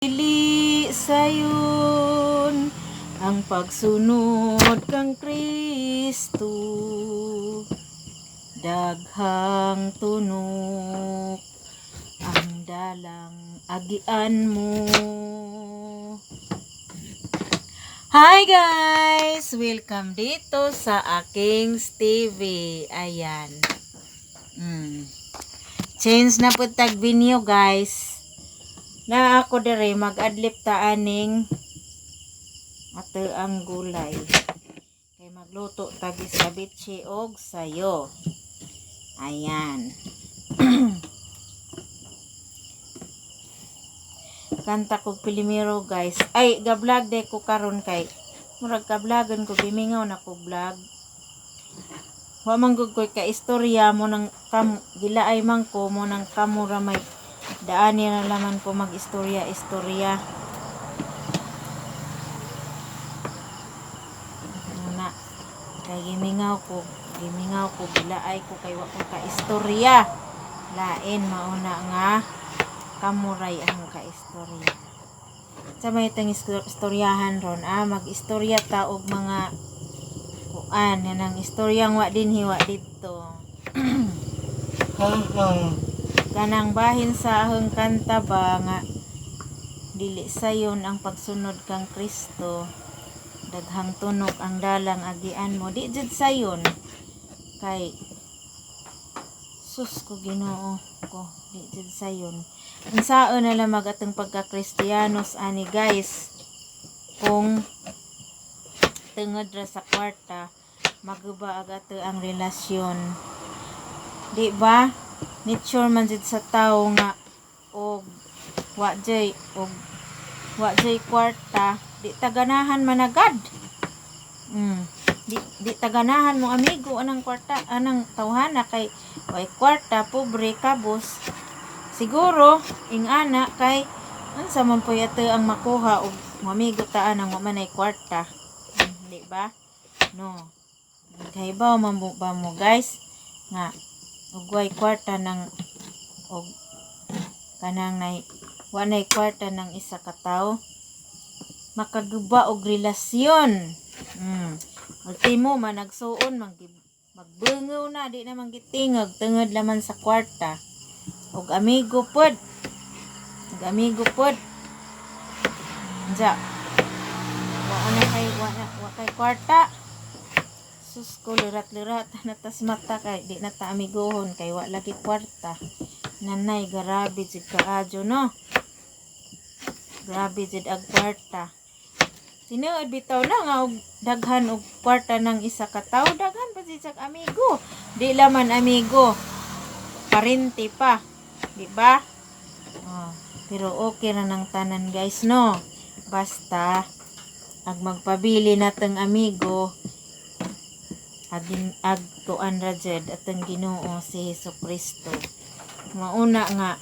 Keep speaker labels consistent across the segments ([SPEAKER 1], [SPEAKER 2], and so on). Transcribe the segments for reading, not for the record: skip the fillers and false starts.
[SPEAKER 1] Dili sayon ang pagsunod kang Kristo, daghang tunok ang dalang agian mo. Hi guys! Welcome dito sa aking TV. Ayan. Change na po tag video guys. Na ako dire mag-adlip ta aning ato ang gulay. Kay magluto tagi sa bitsi og sayo. Ayan. Kanta ko pilimiro guys. Ay, ga-vlog de ko karon kay murag ka-vlogan ko gimingaw na ko vlog. Wa man gud koy ka istorya mo nang gilaay man ko mo nang kamura may daan na laman ko mag-istorya. Na kay gimingaw ko gilaay ko kay wa ko ka istorya. Lain mauna nga kamuray ang ka istorya. Sa may tang istoryahan ron mag-istorya ta og mga kuan nang istoryang wa dinhi wa didto. Kanang bahin sa ahong kanta ba nga dili sayon ang pagsunod kang Kristo, daghang tunok ang dalang agian mo. Di jud sayon kay sus ko Ginoo ko, di jud sayon. Unsaon na lang atong pagka-Kristiyanos ani guys, kung tungod ra sa kwarta maguba ato ang relasyon, di ba? Nature man jud sa tao nga og wa jay kwarta di taganahan managad. Di taganahan mo amigo anang kwarta anang tawhana kay way kwarta pobre kabos. Siguro ingana kay unsa man po yato ang makuha og mamigo ta anang wa manay kwarta. Di ba? No. Kay ba mo guys nga ugway kwarta ng og kanang wa nay kwarta ng isa ka tawo makaguba og relasyon. Ultimo man nagsuon magbungaw na di na manggitingog tungod laman sa kwarta og amigo pod. Unsa? Wa kay kwarta. Sus ko lirat-lirat na tas mata kay di na ta amigohon kay wa lagi kwarta. Nanay grabe jud kaadyo no. Grabe jud ag kwarta. Tinuod bitaw na nga og daghan og kwarta ng isa ka tawo, daghan pa jud sa amigo. Di laman amigo. Parente pa, di ba? Pero okay ra nang tanan guys no. Basta ag magpabili nateng amigo ag tuan ra jud atong Ginoo si Hesukristo. Mauna nga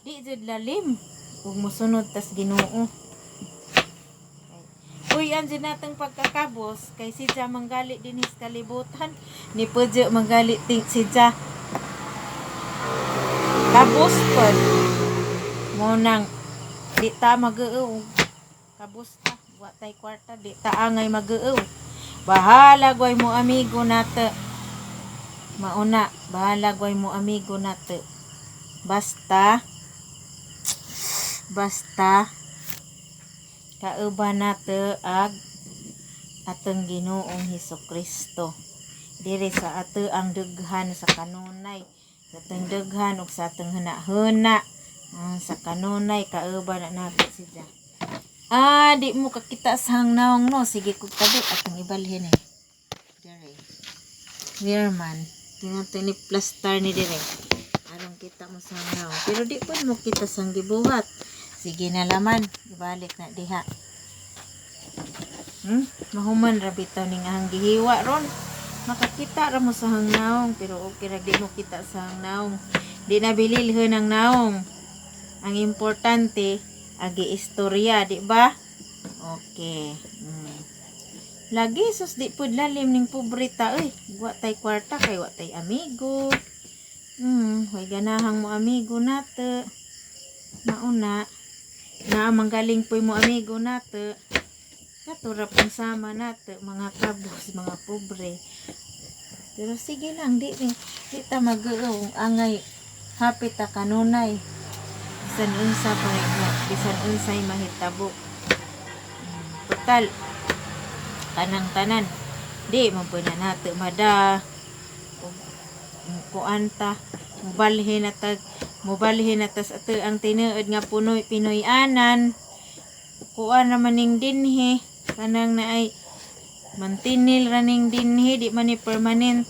[SPEAKER 1] di jud lalim ug mosunod tas Ginoo. Uy anjud natong pagkakabos kay sidya manggali dinis kalibutan ni pudyo manggali sidya kabos pod mo nang di ta mag-uw kabos ta wa tay kwarta di ta angay mag-uw. Bahala gway mo amigo nato. Mauna, bahala gway mo amigo nato. Basta kauban nato ag atong Ginoong Hesukristo. Diri sa ato ang dughan sa kanunay. Sa atong dughan ug sa atong huna-huna. Sa kanunay kauban na nato siya. Di mo kakita sa hangnaong no. Sige kong tabi atong ibalhin eh. Dire. Here man. Tingnan ni plaster ni dire. Arong kita mo sa hangnaong. Pero di po mo kita sang gibuhat. Sige na laman. Ibalik na diha. Mahuman ra bitaw ning ahang gihiwa ron. Makakita ra mo sa hangnaong. Pero okay ra di mo kita sa hangnaong. Di na bililhon ang naong. Ang importante agi istorya, di ba? Okay. Lagi sus di pud lalim ning pobreta oy. Wa tay kwarta kay wa tay amigo. Way ganahang mo amigo nato. mauna na manggaling po mo amigo nato katura pong sama nato mga kabos mga pobre. Pero sige lang di ta mag-uong angay hapit ta kanunay bisan unsa pa bisan unsay mahitabo. Total kanang tanan di man po na nato mada kuanta mubalhin na sa ato ang tinuod nga Pinoy anan kuan naman ning dinhi kanang naay mantinil raning dinhi di man ni permanent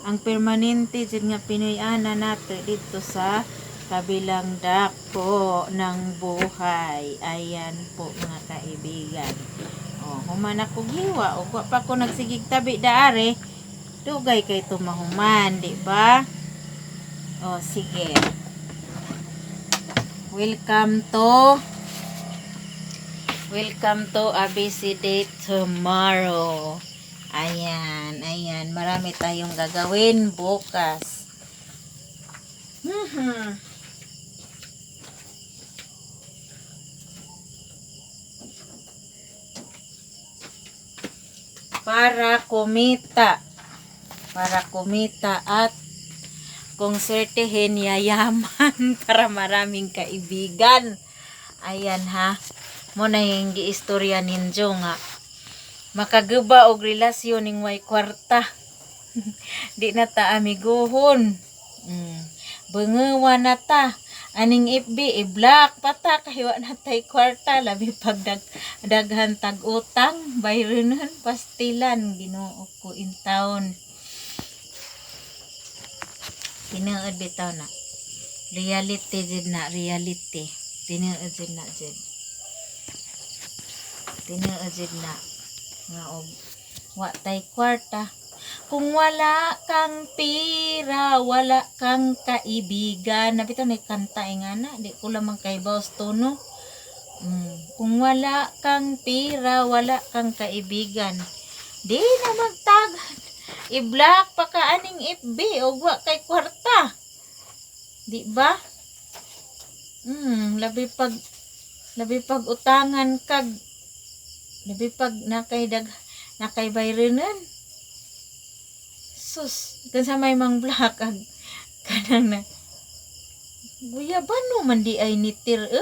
[SPEAKER 1] ang permanente jud nga Pinoy anan nato dito sa kabilang dako ng buhay. Ayan po mga kaibigan. Human ako giwa o wa pa ko nagsigig tabi daare dugay kay tumahuman, di ba? Sige. Welcome to ABCD tomorrow. Ayan. Marami tayong gagawin bukas. Para kumita at kung swertehin yayaman para maraming kaibigan. Ayan ha. Mo na yung giistorya ninyo nga. Makaguba og relasyon ning way kwarta. Di na ta amiguhon. Bungawa na ta. Aning FB i-block pata kahiwa na tay kwarta labi pag daghan tag utang bayronon pastilan Ginoo ko in town. Tinuod bitaw na. Reality jud na reality. Tinuod jud na jud. Tinuod jud na. Nga og wa tay kwarta. Kung wala kang pira, wala kang kaibigan. Nabitaw may kanta nga na. Di ko lamang kay Boss Tono. Kung wala kang pira, wala kang kaibigan. Di na magtagan. I-block pa ka aning FB o wa kay kwarta. Di ba? Labi pag utangan kag labi pag nakay bayrenan. Sus, kan sa may mang black ag kanang na guya ba no man di ay nitir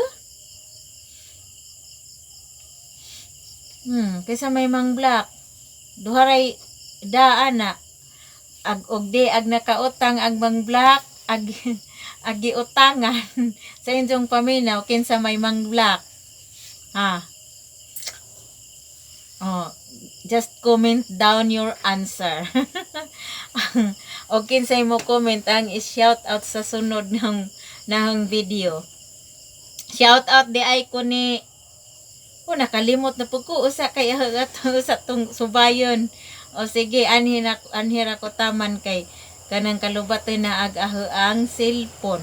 [SPEAKER 1] kaysa may mang black duharay daan na ag ogde ag nakautang ag mang black ag giutangan sa inyong paminaw kinsa may mang black just comment down your answer. O kinsay mo comment ang i-shout out sa sunod ng video. Shout out di ay ko ni nakalimot na po ko usa kay sa tong subayon. O sige anhira ko taman kay kanang kalubat na ag-aho ang cellphone.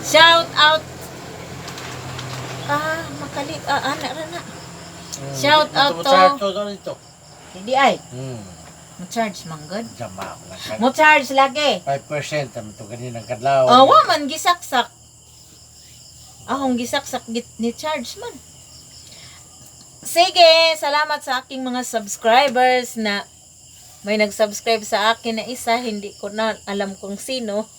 [SPEAKER 1] Shout out makalit anak ra na. Shout out to hindi ay mo charge man good mo charge lagi
[SPEAKER 2] 5% am to ganinang kadlaw
[SPEAKER 1] wa man gisaksak akong gisaksak ni charge man. Sige, salamat sa aking mga subscribers na may nag-subscribe sa akin na isa, hindi ko na alam kung sino.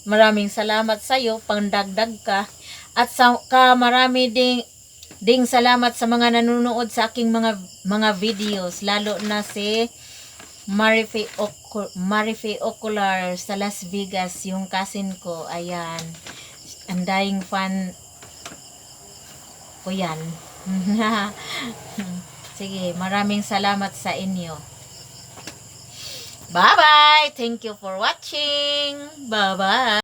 [SPEAKER 1] Maraming salamat sa iyo, pangdagdag ka. At marami ding salamat sa mga nanonood sa aking mga videos, lalo na si Marife Ocular sa Las Vegas, yung cousin ko. Ayan, ang daing fan ko yan. Sige, maraming salamat sa inyo. Bye-bye! Thank you for watching! Bye-bye!